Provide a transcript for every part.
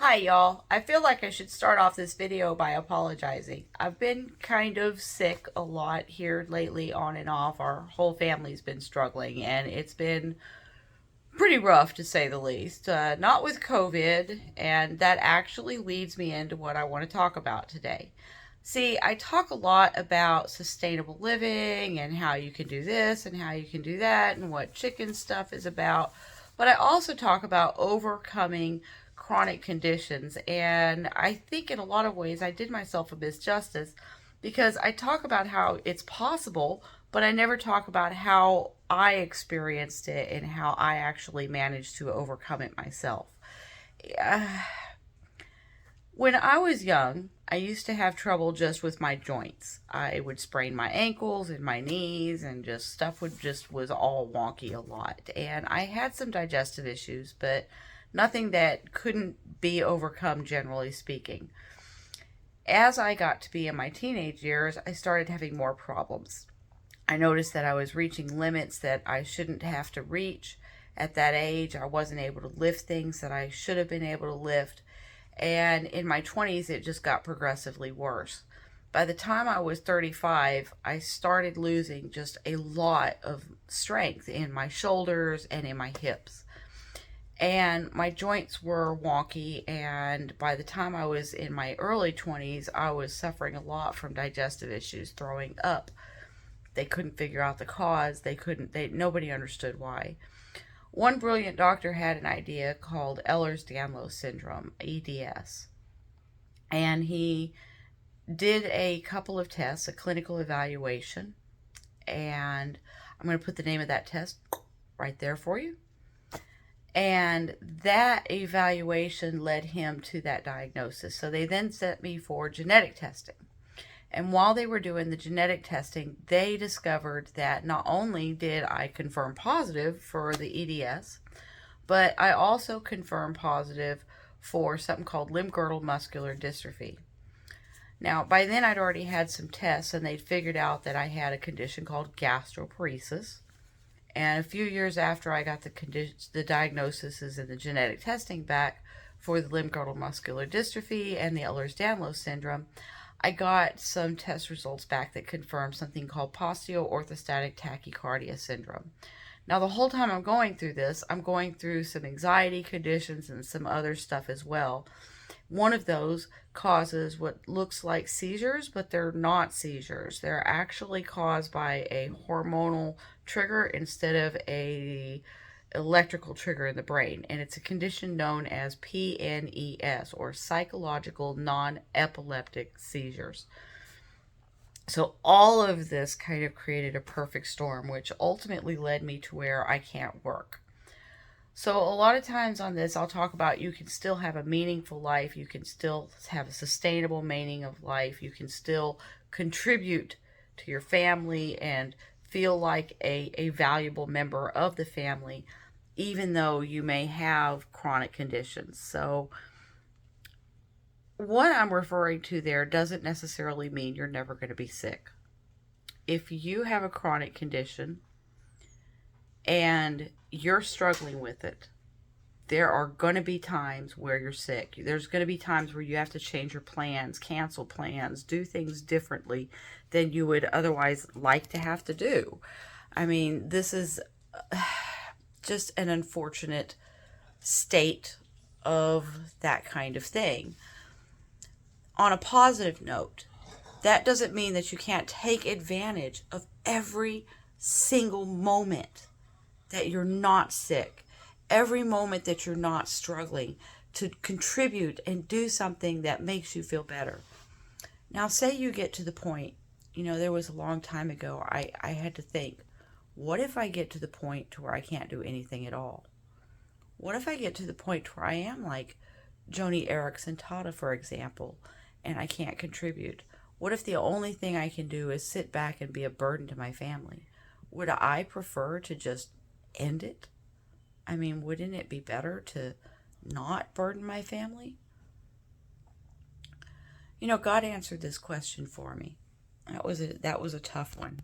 Hi y'all. I feel like I should start off this video by apologizing. I've been kind of sick a lot here lately, on and off. Our whole family's been struggling and it's been pretty rough to say the least. Not with COVID, and that actually leads me into what I want to talk about today. See, I talk a lot about sustainable living and how you can do this and how you can do that and what chicken stuff is about. But I also talk about overcoming chronic conditions. And I think in a lot of ways I did myself a misjustice because I talk about how it's possible, but I never talk about how I experienced it and how I actually managed to overcome it myself. When I was young, I used to have trouble just with my joints. I would sprain my ankles and my knees, and just stuff would just was all wonky a lot. And I had some digestive issues, but nothing that couldn't be overcome, generally speaking. As I got to be in my teenage years, I started having more problems. I noticed that I was reaching limits that I shouldn't have to reach. At that age, I wasn't able to lift things that I should have been able to lift. And in my 20s, it just got progressively worse. By the time I was 35, I started losing just a lot of strength in my shoulders and in my hips. And my joints were wonky, and by the time I was in my early 20s, I was suffering a lot from digestive issues, throwing up. They couldn't figure out the cause. Nobody understood why. One brilliant doctor had an idea called Ehlers Danlos Syndrome, EDS. And he did a couple of tests, a clinical evaluation, and I'm going to put the name of that test right there for you. And that evaluation led him to that diagnosis. So they then sent me for genetic testing. And while they were doing the genetic testing, they discovered that not only did I confirm positive for the EDS, but I also confirmed positive for something called Girdle0 Muscular Dystrophy. Now, by then I'd already had some tests, and they'd figured out that I had a condition called gastroparesis. And a few years after I got the diagnoses and the genetic testing back for the Girdle0 Muscular Dystrophy and the Ehlers Danlos Syndrome, I got some test results back that confirmed something called post-orthostatic tachycardia syndrome. Now, the whole time I'm going through this, I'm going through some anxiety conditions and some other stuff as well. One of those causes what looks like seizures, but they're not seizures. They're actually caused by a hormonal trigger instead of a electrical trigger in the brain, and it's a condition known as PNES, or psychological non-epileptic seizures. So all of this kind of created a perfect storm, which ultimately led me to where I can't work. So a lot of times on this, I'll talk about you can still have a meaningful life, you can still have a sustainable meaning of life, you can still contribute to your family and feel like a valuable member of the family, even though you may have chronic conditions. So what I'm referring to there doesn't necessarily mean you're never going to be sick. If you have a chronic condition and you're struggling with it, there are going to be times where you're sick. There's going to be times where you have to change your plans, cancel plans, do things differently than you would otherwise like to have to do. I mean, this is just an unfortunate state of that kind of thing. On a positive note, that doesn't mean that you can't take advantage of every single moment that you're not sick, every moment that you're not struggling, to contribute and do something that makes you feel better. Now, say you get to the point, there was a long time ago, I had to think, what if I get to the point to where I can't do anything at all? What if I get to the point where I am like Joni Eareckson Tada, for example, and I can't contribute? What if the only thing I can do is sit back and be a burden to my family? Would I prefer to just end it? I mean, wouldn't it be better to not burden my family? God answered this question for me. That was a tough one.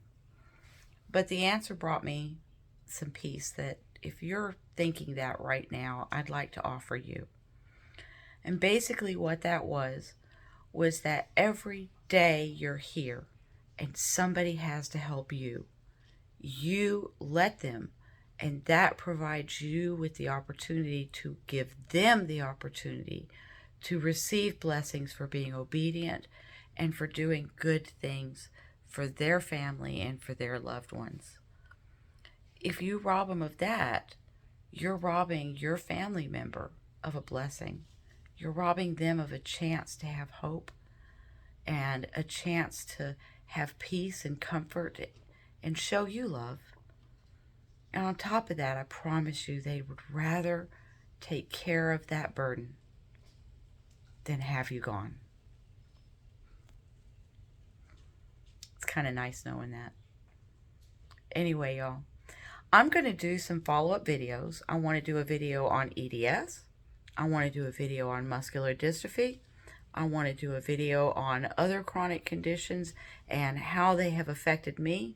But the answer brought me some peace that if you're thinking that right now, I'd like to offer you. And basically what that was that every day you're here and somebody has to help you, you let them, and that provides you with the opportunity to give them the opportunity to receive blessings for being obedient and for doing good things for their family and for their loved ones. If you rob them of that, you're robbing your family member of a blessing. You're robbing them of a chance to have hope and a chance to have peace and comfort and show you love. And on top of that, I promise you they would rather take care of that burden than have you gone. It's kind of nice knowing that. Anyway, y'all, I'm going to do some follow-up videos. I want to do a video on EDS. I want to do a video on muscular dystrophy. I want to do a video on other chronic conditions and how they have affected me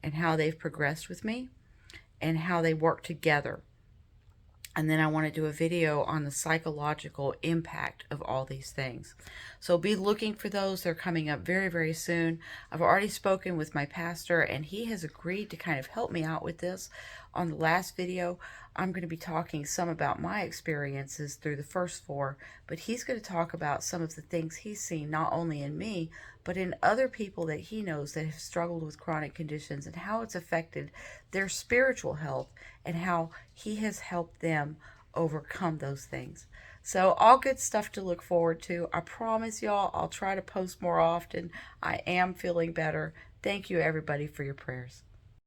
and how they've progressed with me and how they work together. And then I want to do a video on the psychological impact of all these things. So be looking for those. They're coming up very, very soon. I've already spoken with my pastor, and he has agreed to kind of help me out with this. On the last video, I'm going to be talking some about my experiences through the first 4, but he's going to talk about some of the things he's seen not only in me, but in other people that he knows that have struggled with chronic conditions and how it's affected their spiritual health and how he has helped them overcome those things. So all good stuff to look forward to. I promise y'all I'll try to post more often. I am feeling better. Thank you everybody for your prayers.